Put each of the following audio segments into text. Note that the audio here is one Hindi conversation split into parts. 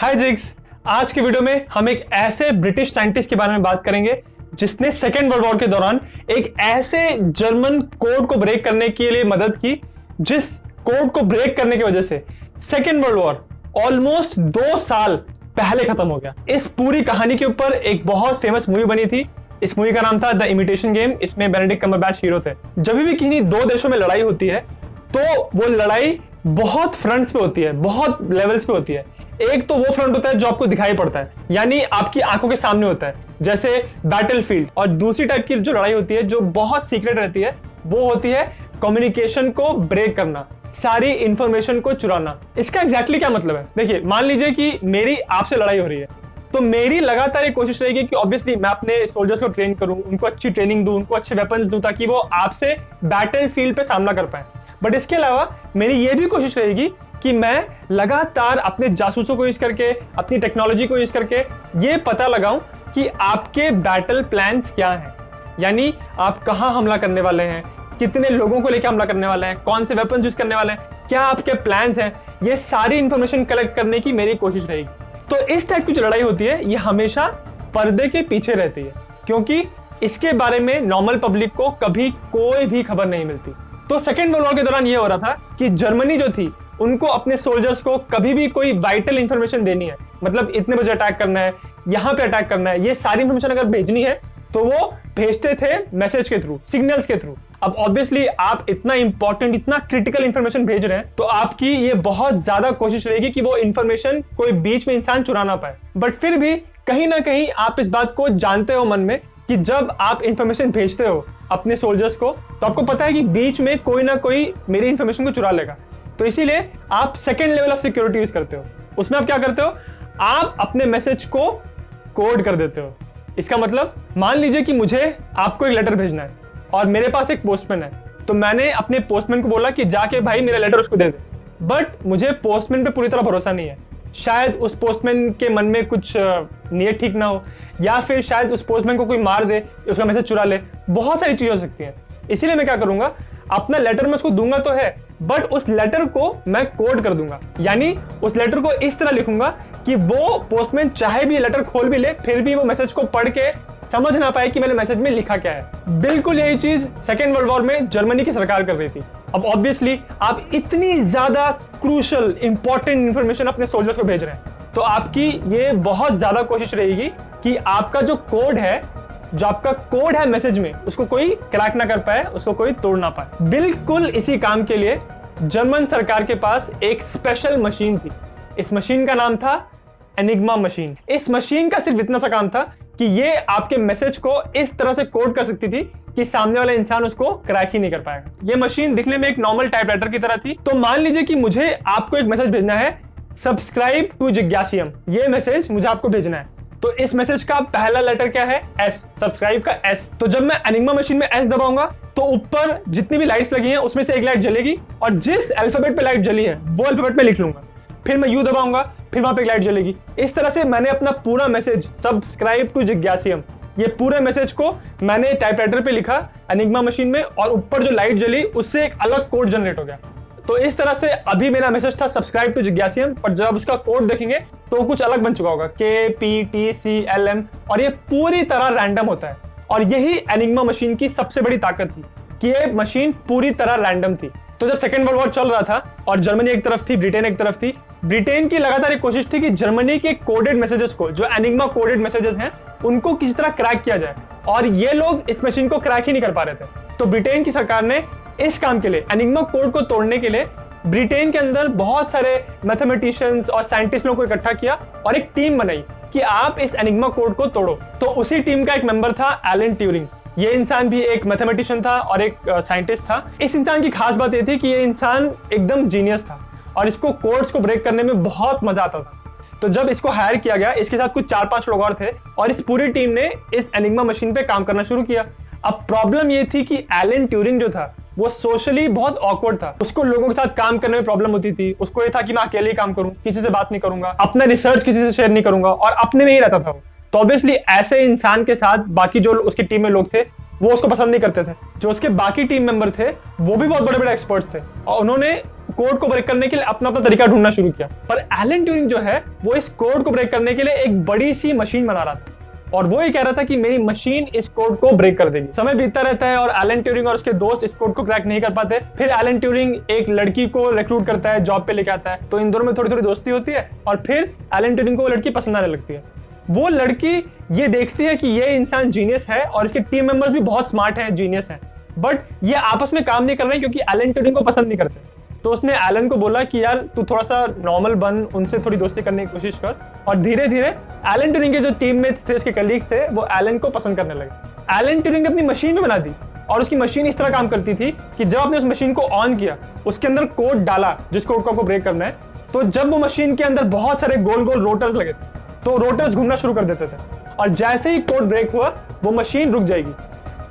हाय जिग्स, आज की वीडियो में हम एक ऐसे ब्रिटिश साइंटिस्ट के बारे में बात करेंगे जिसने सेकेंड वर्ल्ड वॉर के दौरान एक ऐसे जर्मन कोड को ब्रेक करने के लिए मदद की, जिस कोड को ब्रेक करने की वजह से सेकेंड वर्ल्ड वॉर ऑलमोस्ट 2 साल पहले खत्म हो गया। इस पूरी कहानी के ऊपर एक बहुत फेमस मूवी बनी थी। इस मूवी का नाम था द इमिटेशन गेम। इसमें बेनेडिक्ट कम्बरबैच हीरो थे। जब भी किन्हीं दो देशों में लड़ाई होती है तो वो लड़ाई बहुत फ्रंट्स पे होती है, बहुत लेवल्स पे होती है। एक तो वो फ्रंट होता है जो आपको दिखाई पड़ता है, यानी आपकी आंखों के सामने होता है, जैसे बैटलफील्ड। और दूसरी टाइप की जो लड़ाई होती है जो बहुत सीक्रेट रहती है, वो होती है कम्युनिकेशन को ब्रेक करना, सारी इंफॉर्मेशन को चुराना। इसका एग्जैक्टली क्या मतलब है? देखिए, मान लीजिए कि मेरी आपसे लड़ाई हो रही है, तो मेरी लगातार ये कोशिश रहेगी कि ऑब्वियसली मैं अपने सोल्जर्स को ट्रेन करूं, उनको अच्छी ट्रेनिंग दूं, उनको अच्छे वेपन्स दूं, ताकि वो आपसे बैटलफील्ड पे सामना कर पाए। बट इसके अलावा मेरी ये भी कोशिश रहेगी कि मैं लगातार अपने जासूसों को यूज करके, अपनी टेक्नोलॉजी को यूज करके ये पता लगाऊं कि आपके बैटल प्लान्स क्या हैं, यानी आप कहां हमला करने वाले हैं, कितने लोगों को लेकर हमला करने वाले हैं, कौन से वेपन्स यूज करने वाले हैं, क्या आपके प्लान्स हैं। ये सारी इंफॉर्मेशन कलेक्ट करने की मेरी कोशिश रहेगी। तो इस टाइप की जो लड़ाई होती है ये हमेशा पर्दे के पीछे रहती है, क्योंकि इसके बारे में नॉर्मल पब्लिक को कभी कोई भी खबर नहीं मिलती। तो सेकेंड वर्ल्ड वॉर के दौरान ये हो रहा था कि जर्मनी जो थी, उनको अपने सोल्जर्स को कभी भी कोई वाइटल इंफॉर्मेशन देनी है, मतलब इतने बजे अटैक करना है, यहाँ पे अटैक करना है, ये सारी इंफॉर्मेशन अगर भेजनी है तो वो भेजते थे मैसेज के थ्रू, सिग्नल्स के थ्रू। अब ऑब्वियसली आप इतना इंपॉर्टेंट, इतना क्रिटिकल इंफॉर्मेशन भेज रहे हैं, तो आपकी ये बहुत ज्यादा कोशिश रहेगी कि वो इंफॉर्मेशन कोई बीच में इंसान चुरा ना पाए। बट फिर भी कहीं ना कहीं आप इस बात को जानते हो मन में कि जब आप इंफॉर्मेशन भेजते हो अपने सोल्जर्स को, तो आपको पता है कि बीच में कोई ना कोई मेरी इंफॉर्मेशन को चुरा लेगा। तो इसीलिए आप second level of security use करते हो। उसमें आप क्या करते हो? आप अपने मैसेज को कोड कर देते हो। इसका मतलब, मान लीजिए कि मुझे आपको एक लेटर भेजना है और मेरे पास एक पोस्टमैन है, तो मैंने अपने पोस्टमैन को बोला कि जाके भाई मेरा लेटर उसको दे दे। बट मुझे पोस्टमैन पे पूरी तरह भरोसा नहीं है। शायद उस पोस्टमैन के मन में कुछ नीयत ठीक ना हो, या फिर शायद उस पोस्टमैन को कोई मार दे, उसका मैसेज चुरा ले, बहुत सारी चीजें हो सकती हैं। इसीलिए मैं क्या करूंगा, अपना लेटर मैं उसको दूंगा तो है, बट उस लेटर को मैं कोड कर दूंगा, यानी उस लेटर को इस तरह लिखूंगा कि वो पोस्टमैन चाहे भी लेटर खोल भी ले, फिर भी वो मैसेज को पढ़ के समझ ना पाए कि मैंने मैसेज में लिखा क्या है। बिल्कुल यही चीज सेकेंड वर्ल्ड वॉर में जर्मनी की सरकार कर रही थी। अब ऑब्वियसली आप इतनी ज्यादा क्रूशल इंपॉर्टेंट इंफॉर्मेशन अपने सोल्जर्स को भेज रहे हैं, तो आपकी ये बहुत ज्यादा कोशिश रहेगी कि आपका जो कोड है मैसेज में, उसको कोई क्रैक ना कर पाए, उसको कोई तोड़ ना पाए। बिल्कुल इसी काम के लिए जर्मन सरकार के पास एक स्पेशल मशीन थी। इस मशीन का नाम था एनिग्मा मशीन। इस मशीन का सिर्फ इतना सा काम था कि ये आपके मैसेज को इस तरह से कोड कर सकती थी कि सामने वाला इंसान उसको क्रैक ही नहीं कर पाएगा। ये मशीन दिखने में एक नॉर्मल टाइपराइटर की तरह थी। तो मान लीजिए कि मुझे आपको एक मैसेज भेजना है, सब्सक्राइब टू जिज्ञासियम। ये मैसेज मुझे आपको भेजना है, तो इस मैसेज का पहला लेटर क्या है? एस, सब्सक्राइब का एस। तो जब मैं एनिग्मा मशीन में एस दबाऊंगा तो ऊपर जितनी भी लाइट्स लगी हैं उसमें से एक लाइट जलेगी, और जिस अल्फाबेट पे लाइट जली है वो अल्फाबेट में लिख लूंगा। फिर मैं यू दबाऊंगा, फिर वहां पे एक लाइट जलेगी। इस तरह से मैंने अपना पूरा मैसेज, सब्सक्राइब टू जिज्ञासियम, ये पूरे मैसेज को मैंने टाइपराइटर पे लिखा एनिग्मा मशीन में, और ऊपर जो लाइट जली उससे एक अलग कोड जनरेट हो गया। तो इस तरह से अभी मेरा मैसेज था सब्सक्राइब टू जिज्ञासियम, पर जब उसका कोड देखेंगे तो कुछ अलग बन चुका होगा, KPTCLM, और ये पूरी तरह रैंडम होता है। और यही एनिग्मा मशीन की सबसे बड़ी ताकत थी कि ये मशीन पूरी तरह रैंडम थी। तो जब सेकेंड वर्ल्ड वॉर चल रहा था और जर्मनी एक तरफ थी, ब्रिटेन एक तरफ थी, ब्रिटेन की लगातार एक कोशिश थी कि जर्मनी के कोडेड मैसेजेस को, जो एनिग्मा कोडेड मैसेजेस हैं, उनको किसी तरह क्रैक किया जाए, और ये लोग इस मशीन को क्रैक ही नहीं कर पा रहे थे। तो ब्रिटेन की सरकार ने इस काम के लिए, एनिग्मा कोड को तोड़ने के लिए, ब्रिटेन के अंदर बहुत सारे मैथमेटिशियंस और साइंटिस्ट लोगों को इकट्ठा किया और एक टीम बनाई कि आप इस एनिग्मा कोड को तोड़ो। तो उसी टीम का एक मेंबर था एलन ट्यूरिंग। ये इंसान भी एक मैथमेटिशियन था और एक साइंटिस्ट था। इस इंसान की खास बात ये थी कि ये इंसान एकदम जीनियस था और इसको कोड्स को ब्रेक करने में बहुत मजा आता था। तो जब इसको हायर किया गया, इसके साथ कुछ 4-5 लोग और थे, और इस पूरी टीम ने इस एनिग्मा मशीन पे काम करना शुरू किया। अब प्रॉब्लम ये थी कि एलन ट्यूरिंग जो था वो सोशली बहुत ऑकवर्ड था। उसको लोगों के साथ काम करने में प्रॉब्लम होती थी। उसको ये था कि मैं अकेले ही काम करूं, किसी से बात नहीं करूंगा, अपना रिसर्च किसी से शेयर नहीं करूंगा, और अपने में ही रहता था वो। तो ऑब्वियसली ऐसे इंसान के साथ बाकी जो उसकी टीम में लोग थे वो उसको पसंद नहीं करते थे। जो उसके बाकी टीम मेंबर थे वो भी बहुत बड़े बड़े एक्सपर्ट्स थे, और उन्होंने कोड को ब्रेक करने के लिए अपना अपना तरीका ढूंढना शुरू किया। पर एलन ट्यूरिंग जो है वो इस कोड को ब्रेक करने के लिए एक बड़ी सी मशीन बना रहा था और वो ये कह रहा था कि मेरी मशीन इस कोड को ब्रेक कर देगी। समय बीतता रहता है और एलन ट्यूरिंग और उसके दोस्त इस कोड को क्रैक नहीं कर पाते। फिर एलन ट्यूरिंग एक लड़की को रिक्रूट करता है, जॉब पे लेके आता है, तो इन दोनों में थोड़ी थोड़ी दोस्ती होती है और फिर एलन ट्यूरिंग को वो लड़की पसंद आने लगती है। वो लड़की ये देखती है कि ये इंसान जीनियस है और इसके टीम मेंबर्स भी बहुत स्मार्ट हैं, जीनियस हैं, बट ये आपस में काम नहीं कर रहे हैं क्योंकि एलन ट्यूरिंग को पसंद नहीं करते। तो उसने एलन को बोला कि यार तू थोड़ा सा नॉर्मल बन, उनसे थोड़ी दोस्ती करने की कोशिश कर। और धीरे धीरे एलन ट्यूरिंग के जो टीममेट्स थे, उसके कलीग्स थे, वो एलन को पसंद करने लगे। एलन ट्यूरिंग ने अपनी मशीन भी बना दी और उसकी मशीन इस तरह काम करती थी कि जब आपने उस मशीन को ऑन किया, उसके अंदर कोड डाला जिस कोड को आपको ब्रेक करना है, तो जब वो मशीन के अंदर बहुत सारे गोल गोल रोटर्स लगे थे तो रोटर्स घूमना शुरू कर देते थे और जैसे ही कोड ब्रेक हुआ वो मशीन रुक जाएगी।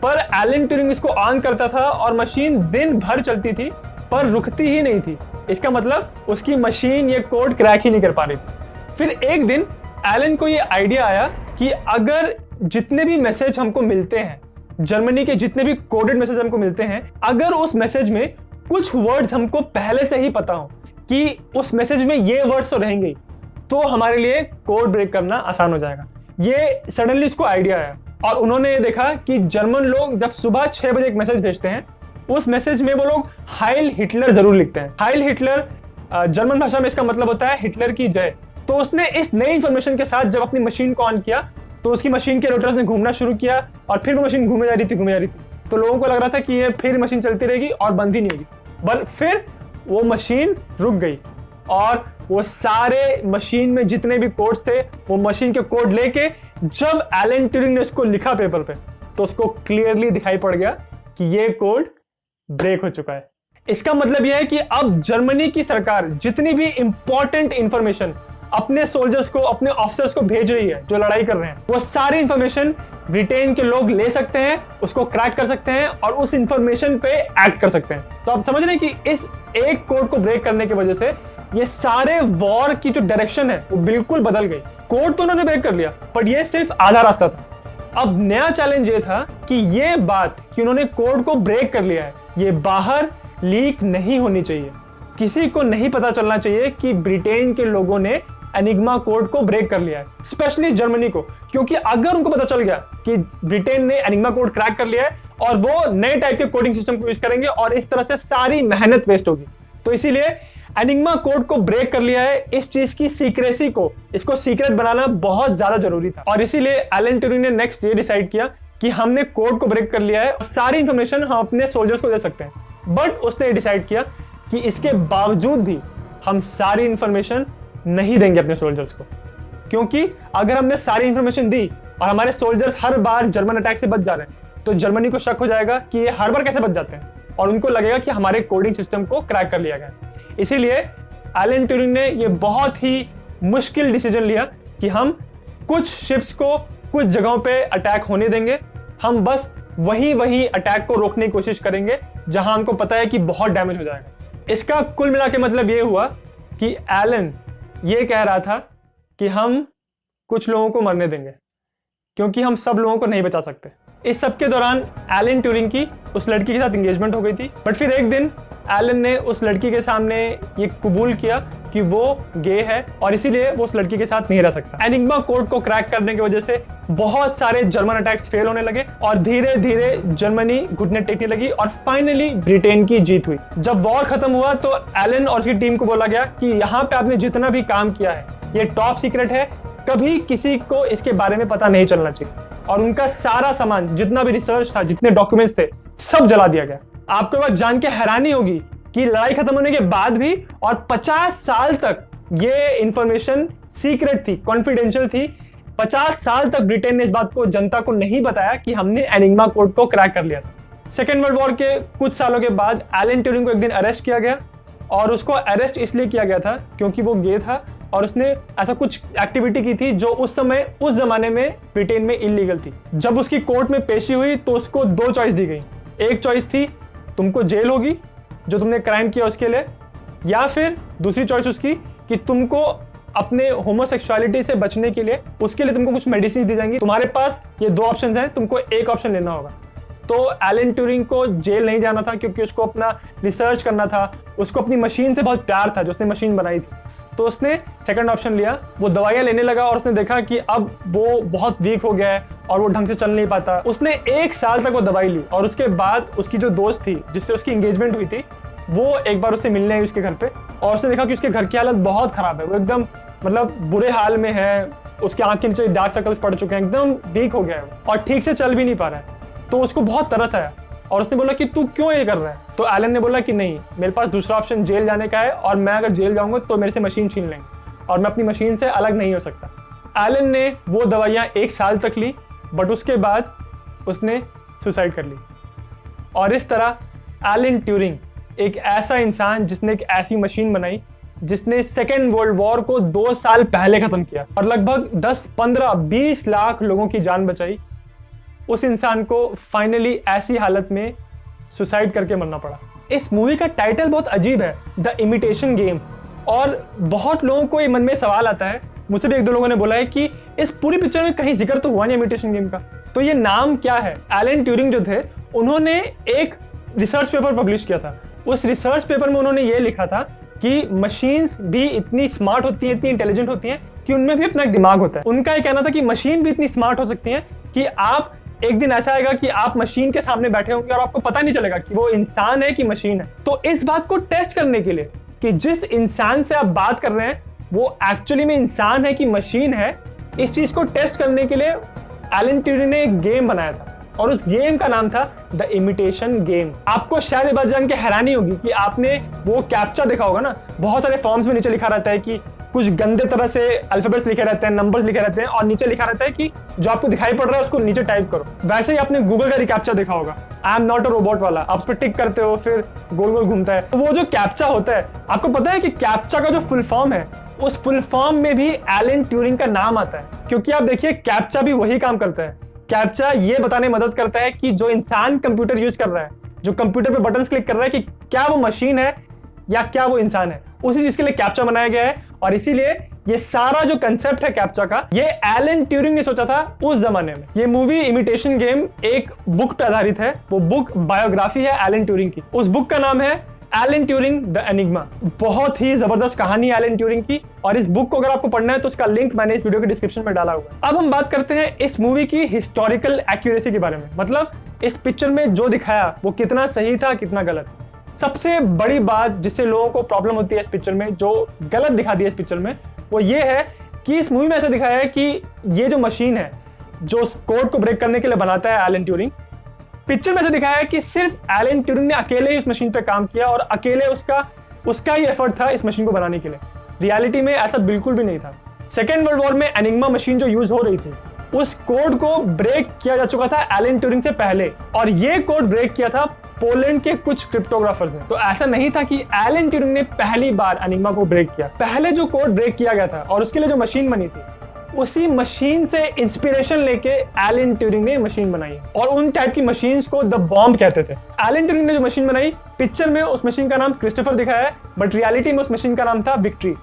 पर एलन ट्यूरिंग इसको ऑन करता था और मशीन दिन भर चलती थी पर रुकती ही नहीं थी। इसका मतलब उसकी मशीन ये कोड क्रैक ही नहीं कर पा रही थी। फिर एक दिन एलन को ये आइडिया आया कि अगर जितने भी मैसेज हमको मिलते हैं, जर्मनी के जितने भी कोडेड मैसेज हमको मिलते हैं, अगर उस मैसेज में कुछ वर्ड्स हमको पहले से ही पता हो कि उस मैसेज में ये वर्ड्स तो रहेंगे, तो हमारे लिए कोड ब्रेक करना आसान हो जाएगा। ये सडनली उसको आइडिया आया और उन्होंने ये देखा कि जर्मन लोग जब सुबह 6 बजे एक मैसेज भेजते हैं, उस मैसेज में वो लोग हाइल हिटलर जरूर लिखते हैं। हाइल हिटलर जर्मन भाषा में इसका मतलब होता है हिटलर की जय। तो उसने इस नई इंफॉर्मेशन के साथ जब अपनी मशीन को ऑन किया तो उसकी मशीन के रोटर्स ने घूमना शुरू किया और फिर वो मशीन घूमे जा रही थी। तो लोगों को लग रहा था कि ये फिर मशीन चलती रहेगी और बंद ही नहीं होगी, पर फिर वो मशीन रुक गई और वो सारे मशीन में जितने भी कोड्स थे, वो मशीन के कोड लेके जब एलन ट्यूरिंग ने उसको लिखा पेपर पे, तो उसको क्लियरली दिखाई पड़ गया कि ये कोड ब्रेक हो चुका है। इसका मतलब यह है कि अब जर्मनी की सरकार जितनी भी इंपॉर्टेंट इंफॉर्मेशन अपने सोल्जर्स को, अपने ऑफिसर्स को भेज रही है जो लड़ाई कर रहे हैं, वो सारी इंफॉर्मेशन ब्रिटेन के लोग ले सकते हैं, उसको क्रैक कर सकते हैं और उस इंफॉर्मेशन पे एक्ट कर सकते हैं। तो आप समझ रहे हैं कि इस एक कोड को ब्रेक करने की वजह से ये सारे वॉर की जो डायरेक्शन है वो बिल्कुल बदल गई। कोड तो उन्होंने ब्रेक कर लिया, पर ये सिर्फ आधा रास्ता था। अब नया चैलेंज ये था कि ये बात कि उन्होंने कोड को ब्रेक कर लिया है, ये बाहर लीक नहीं होनी चाहिए। किसी को नहीं पता चलना चाहिए कि ब्रिटेन के लोगों ने एनिग्मा कोड को ब्रेक कर लिया है, स्पेशली जर्मनी को, क्योंकि अगर उनको पता चल गया कि ब्रिटेन ने एनिग्मा कोड क्रैक कर लिया है और वो नए टाइप के कोडिंग सिस्टम को यूज करेंगे और इस तरह से सारी मेहनत वेस्ट होगी। तो इसीलिए एनिग्मा कोड को ब्रेक कर लिया है। इस चीज की सीक्रेसी को, इसको सीक्रेट बनाना बहुत ज्यादा जरूरी था और इसीलिए एलन ट्यूरिंग ने नेक्स्ट ये डिसाइड किया कि हमने कोड को ब्रेक कर लिया है और सारी इंफॉर्मेशन हम अपने सोल्जर्स को दे सकते हैं। बट उसने ये डिसाइड किया कि इसके बावजूद भी हम सारी इंफॉर्मेशन नहीं देंगे अपने सोल्जर्स को, क्योंकि अगर हमने सारी इंफॉर्मेशन दी और हमारे सोल्जर्स हर बार जर्मन अटैक से बच जा रहे हैं, तो जर्मनी को शक हो जाएगा कि ये हर बार कैसे बच जाते हैं और उनको लगेगा कि हमारे कोडिंग सिस्टम को क्रैक कर लिया गया। इसीलिए एलन ट्यूरिंग ने ये बहुत ही मुश्किल डिसीजन लिया कि हम कुछ शिप्स को कुछ जगहों पे अटैक होने देंगे, हम बस वही अटैक को रोकने की कोशिश करेंगे जहां हमको पता है कि बहुत डैमेज हो जाएगा। इसका कुल मिला के मतलब ये हुआ कि एलन ये कह रहा था कि हम कुछ लोगों को मरने देंगे क्योंकि हम सब लोगों को नहीं बचा सकते। इस सब के दौरान एलन ट्यूरिंग की उस लड़की के साथ एंगेजमेंट हो गई थी, बट फिर एक दिन एलन ने उस लड़की के सामने ये कबूल किया कि वो गे है और इसीलिए वो उस लड़की के साथ नहीं रह सकता। एनिग्मा कोड को क्रैक करने की वजह से बहुत सारे जर्मन अटैक्स फेल होने लगे और धीरे धीरे जर्मनी घुटने टेकने लगी और फाइनली ब्रिटेन की जीत हुई। जब वॉर खत्म हुआ तो एलन और उसकी टीम को बोला गया कि यहाँ पे आपने जितना भी काम किया है ये टॉप सीक्रेट है, कभी किसी को इसके बारे में पता नहीं चलना चाहिए। और उनका सारा सामान, जितना भी रिसर्च था, जितने डॉक्यूमेंट्स थे, सब जला दिया गया। आपको बात जान के हैरानी होगी कि लड़ाई खत्म होने के बाद भी और 50 साल तक ये इंफॉर्मेशन सीक्रेट थी, कॉन्फिडेंशियल थी। 50 साल तक ब्रिटेन ने इस बात को जनता को नहीं बताया कि हमने एनिग्मा कोड को क्रैक कर लिया था। सेकेंड वर्ल्ड वॉर के कुछ सालों के बाद एलन ट्यूरिंग को एक दिन अरेस्ट किया गया और उसको अरेस्ट इसलिए किया गया था क्योंकि वो गे था और उसने ऐसा कुछ एक्टिविटी की थी जो उस जमाने में ब्रिटेन में इलीगल थी। जब उसकी कोर्ट में पेशी हुई तो उसको 2 चॉइस दी गई। एक चॉइस थी तुमको जेल होगी जो तुमने क्राइम किया उसके लिए, या फिर दूसरी चॉइस उसकी कि तुमको अपने होमोसेक्सुअलिटी से बचने के लिए, उसके लिए तुमको कुछ मेडिसिन दी जाएंगी। तुम्हारे पास ये 2 ऑप्शंस हैं, तुमको एक ऑप्शन लेना होगा। तो एलन ट्यूरिंग को जेल नहीं जाना था क्योंकि उसको अपना रिसर्च करना था, उसको अपनी मशीन से बहुत प्यार था जो उसने मशीन बनाई थी। तो उसने सेकंड ऑप्शन लिया, वो दवाइयाँ लेने लगा और उसने देखा कि अब वो बहुत वीक हो गया है और वो ढंग से चल नहीं पाता। उसने 1 साल तक वो दवाई ली और उसके बाद उसकी जो दोस्त थी जिससे उसकी एंगेजमेंट हुई थी, वो एक बार उससे मिलने आई उसके घर पे और उसने देखा कि उसके घर की हालत बहुत खराब है, वो एकदम मतलब बुरे हाल में है, उसके आंख के नीचे डार्क सर्कल्स पड़ चुके हैं, एकदम वीक हो गया है और ठीक से चल भी नहीं पा रहा है। तो उसको बहुत तरस आया और उसने बोला कि तू क्यों ये कर रहा है? तो एलन ने बोला कि नहीं, मेरे पास दूसरा ऑप्शन जेल जाने का है और मैं अगर जेल जाऊंगा तो मेरे से मशीन छीन लेंगे और मैं अपनी मशीन से अलग नहीं हो सकता। एलन ने वो दवाइयाँ 1 साल तक ली, बट उसके बाद उसने सुसाइड कर ली। और इस तरह एलन ट्यूरिंग एक ऐसा इंसान जिसने एक ऐसी मशीन बनाई जिसने सेकेंड वर्ल्ड वॉर को 2 साल पहले खत्म किया और लगभग 10, 15, 20 लाख लोगों की जान बचाई, उस इंसान को फाइनली ऐसी हालत में सुसाइड करके मरना पड़ा। इस मूवी का टाइटल बहुत अजीब है, द इमिटेशन गेम, और बहुत लोगों को ये मन में सवाल आता है, मुझसे भी 1-2 लोगों ने बोला है कि इस पूरी पिक्चर में कहीं जिक्र तो हुआ नहीं इमिटेशन गेम का, तो ये नाम क्या है? एलन ट्यूरिंग जो थे उन्होंने एक रिसर्च पेपर पब्लिश किया था। उस रिसर्च पेपर में उन्होंने ये लिखा था कि मशीन्स भी इतनी स्मार्ट होती हैं, इतनी इंटेलिजेंट होती हैं कि उनमें भी अपना एक दिमाग होता है। उनका ये कहना था कि मशीन भी इतनी स्मार्ट हो सकती है कि आप एक दिन ऐसा आएगा कि आप मशीन के सामने बैठे होंगे और आपको पता नहीं चलेगा कि वो इंसान है कि मशीन है। तो इस बात को टेस्ट करने के लिए कि जिस इंसान से आप बात कर रहे हैं वो एक्चुअली में इंसान है कि मशीन है, इस चीज को टेस्ट करने के लिए एलन ट्यूरिंग ने एक गेम बनाया था और उस गेम का नाम था द इमिटेशन गेम। आपको शायद ये बात जान के हैरानी होगी कि आपने वो कैप्चा देखा होगा ना, बहुत सारे फॉर्म्स में नीचे लिखा रहता है कि कुछ गंदे तरह से अल्फाबेट्स लिखे रहते हैं, नंबर्स लिखे रहते हैं और नीचे लिखा रहता है कि जो आपको दिखाई पड़ रहा है उसको नीचे टाइप करो। वैसे ही आपने गूगल का रिकैप्चा देखा होगा, I am not a robot वाला, आप उस पर टिक करते हो फिर गोल गोल घूमता है। तो वो जो कैप्चा होता है, आपको पता है कि कैप्चा का जो फुल फॉर्म है, उस फुल फॉर्म में भी एलन ट्यूरिंग का नाम आता है, क्योंकि आप देखिए कैप्चा भी वही काम करता है। कैप्चा ये बताने में मदद करता है कि जो इंसान कंप्यूटर यूज कर रहा है, जो कंप्यूटर पे बटन्स क्लिक कर रहा है, कि क्या वो मशीन है या क्या वो इंसान है, उसी चीज के लिए कैप्चा बनाया गया है। और इसीलिए ये सारा जो कंसेप्ट है कैप्चा का, ये एलन ट्यूरिंग ने सोचा था उस जमाने में। ये मूवी इमिटेशन गेम एक बुक पे आधारित है, वो बुक बायोग्राफी है एलन ट्यूरिंग की। उस बुक का नाम है एलन ट्यूरिंग द एनिग्मा। बहुत ही जबरदस्त कहानी है एलन ट्यूरिंग की, और इस बुक को अगर आपको पढ़ना है तो उसका लिंक मैंने इस वीडियो के डिस्क्रिप्शन में डाला हुआ है। अब हम बात करते हैं इस मूवी की हिस्टोरिकल एक्यूरेसी के बारे में, मतलब इस पिक्चर में जो दिखाया वो कितना सही था कितना गलत। सबसे बड़ी बात जिससे लोगों को प्रॉब्लम होती है इस पिक्चर में, जो गलत दिखा दिया इस पिक्चर में, वो ये है कि इस मूवी में ऐसा दिखाया है कि ये जो मशीन है जो कोड को ब्रेक करने के लिए बनाता है एलन ट्यूरिंग, पिक्चर में ऐसा दिखाया है कि सिर्फ एलन ट्यूरिंग ने अकेले ही उस मशीन पे काम किया और अकेले उसका ही एफर्ट था इस मशीन को बनाने के लिए। रियलिटी में ऐसा बिल्कुल भी नहीं था। सेकेंड वर्ल्ड वॉर में एनिग्मा मशीन जो यूज हो रही थी, उस कोड को ब्रेक किया जा चुका था एलन ट्यूरिंग से पहले, और ये कोड ब्रेक किया था पोलैंड के कुछ क्रिप्टोग्राफर्स ने। तो ऐसा नहीं था कि एलन ट्यूरिंग ने पहली बार एनिग्मा को ब्रेक किया। पहले जो कोड ब्रेक किया गया था और उसके लिए जो मशीन बनी थी, उसी मशीन से इंस्पिरेशन लेके एलन ट्यूरिंग ने मशीन बनाई, और उन टाइप की मशीन्स को द बॉम्ब कहते थे। एलन ट्यूरिंग ने जो मशीन बनाई, पिक्चर में उस मशीन का नाम क्रिस्टोफर दिखाया है, बट रियलिटी में उस मशीन का नाम था विक्ट्री।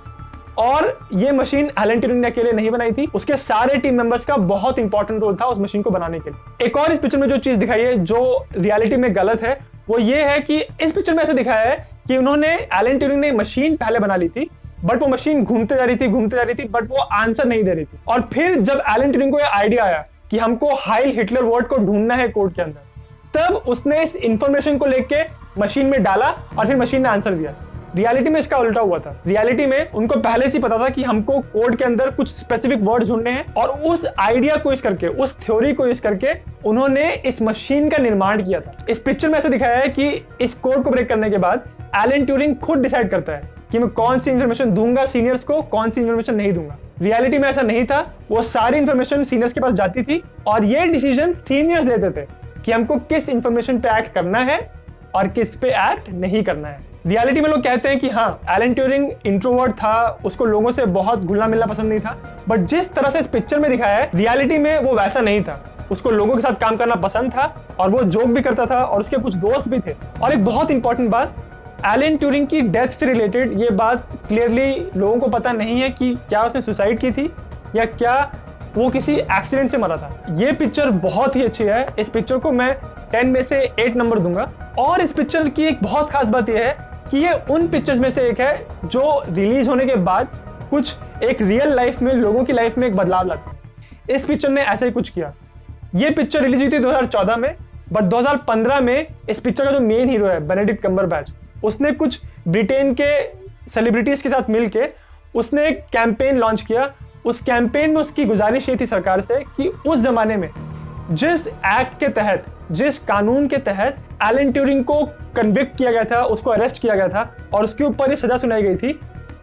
और ये मशीन एलन ट्यूरिंग ने अकेले नहीं बनाई थी, उसके सारे टीम मेंबर्स का बहुत इंपॉर्टेंट रोल था उस मशीन को बनाने के लिए। एक और इस पिक्चर में जो चीज दिखाई है जो रियलिटी में गलत है, वो ये है कि इस पिक्चर में ऐसा दिखाया है कि उन्होंने एलन ट्यूरिंग ने मशीन पहले बना ली थी, बट वो मशीन घूमते जा रही थी, बट वो आंसर नहीं दे रही थी। और फिर जब एलन ट्यूरिंग को ये आइडिया आया कि हमको हाइल हिटलर वर्ड को ढूंढना है कोड के अंदर, तब उसने इस इंफॉर्मेशन को लेके मशीन में डाला और फिर मशीन ने आंसर दिया। रियलिटी में इसका उल्टा हुआ था। रियलिटी में उनको पहले से पता था कि हमको कोड के अंदर कुछ स्पेसिफिक वर्ड्स ढूंढने हैं, और उस आइडिया को यूज करके, उस थ्योरी को यूज करके उन्होंने इस मशीन का निर्माण किया था। इस पिक्चर में ऐसा दिखाया है कि इस कोड को ब्रेक करने के बाद एलन ट्यूरिंग खुद डिसाइड करता है कि मैं कौन सी इंफॉर्मेशन दूंगा सीनियर्स को, कौन सी इंफॉर्मेशन नहीं दूंगा। रियलिटी में ऐसा नहीं था, वो सारी इंफॉर्मेशन सीनियर्स के पास जाती थी और ये डिसीजन सीनियर्स लेते थे कि हमको किस इंफॉर्मेशन पे एक्ट करना है और किस पे एक्ट नहीं करना है। रियलिटी में लोग कहते हैं कि हाँ, एलन ट्यूरिंग इंट्रोवर्ट था, उसको लोगों से बहुत घुलना मिलना पसंद नहीं था, बट जिस तरह से इस पिक्चर में दिखाया है, रियलिटी में वो वैसा नहीं था। उसको लोगों के साथ काम करना पसंद था और वो जोक भी करता था, और उसके कुछ दोस्त भी थे। और एक बहुत इंपॉर्टेंट बात, एलन ट्यूरिंग की डेथ से रिलेटेड ये बात क्लियरली लोगों को पता नहीं है कि क्या उसने सुसाइड की थी या क्या वो किसी एक्सीडेंट से मरा था। ये पिक्चर बहुत ही अच्छी है। इस पिक्चर को मैं 10 में से 8 नंबर दूंगा। और इस पिक्चर की एक बहुत खास बात यह है कि ये उन पिक्चर्स में से एक है जो रिलीज होने के बाद कुछ एक रियल लाइफ में, लोगों की लाइफ में एक बदलाव लाती है। इस पिक्चर ने ऐसा ही कुछ किया। ये पिक्चर रिलीज हुई थी 2014 में, बट 2015 में इस पिक्चर का जो मेन हीरो है बेनेडिक्ट कम्बरबैच, उसने कुछ ब्रिटेन के सेलिब्रिटीज के साथ मिलके उसने एक कैंपेन लॉन्च किया। उस कैंपेन में उसकी गुजारिश ये थी सरकार से कि उस जमाने में जिस एक्ट के तहत, जिस कानून के तहत एलन ट्यूरिंग को कन्विक्ट किया गया था, उसको अरेस्ट किया गया था और उसके ऊपर ये सजा सुनाई गई थी,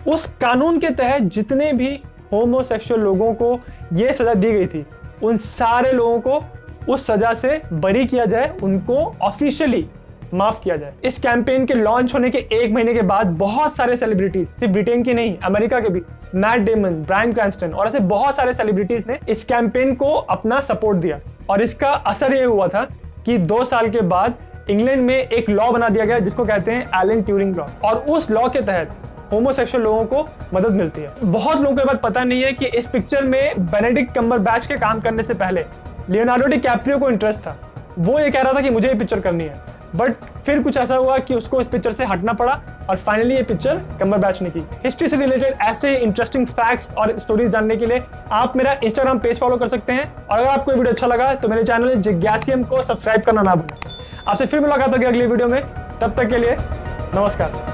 उस कानून के तहत जितने भी होमोसेक्सुअल लोगों को ये सजा दी गई थी, उन सारे लोगों को उस सजा से बरी किया जाए, उनको ऑफिशियली माफ किया जाए। इस कैंपेन के लॉन्च होने के 1 महीने के बाद बहुत सारे सेलिब्रिटीज, सिर्फ ब्रिटेन की नहीं, अमेरिका के भी, मैट डेमन, ब्रायन क्रैंस्टन और ऐसे बहुत सारे सेलिब्रिटीज ने इस कैंपेन को अपना सपोर्ट दिया। और इसका असर ये हुआ था कि 2 साल के बाद इंग्लैंड में एक लॉ बना दिया गया जिसको कहते हैं एलन ट्यूरिंग लॉ, और उस लॉ के तहत होमोसेक्सुअल लोगों को मदद मिलती है। बहुत लोगों को बात पता नहीं है कि इस पिक्चर में बेनेडिक्ट कम्बरबैच के काम करने से पहले लियोनार्डो डिकैप्रियो को इंटरेस्ट था। वो ये कह रहा था कि मुझे ये पिक्चर करनी है, बट फिर कुछ ऐसा हुआ कि उसको इस पिक्चर से हटना पड़ा और फाइनली ये पिक्चर कम्बरबैच ने की। हिस्ट्री से रिलेटेड ऐसे इंटरेस्टिंग फैक्ट्स और स्टोरीज जानने के लिए आप मेरा इंस्टाग्राम पेज फॉलो कर सकते हैं। और अगर आपको ये वीडियो अच्छा लगा तो मेरे चैनल जिज्ञासियम को सब्सक्राइब करना ना भूलें। आपसे फिर मुलाकात होगी अगली वीडियो में। तब तक के लिए नमस्कार।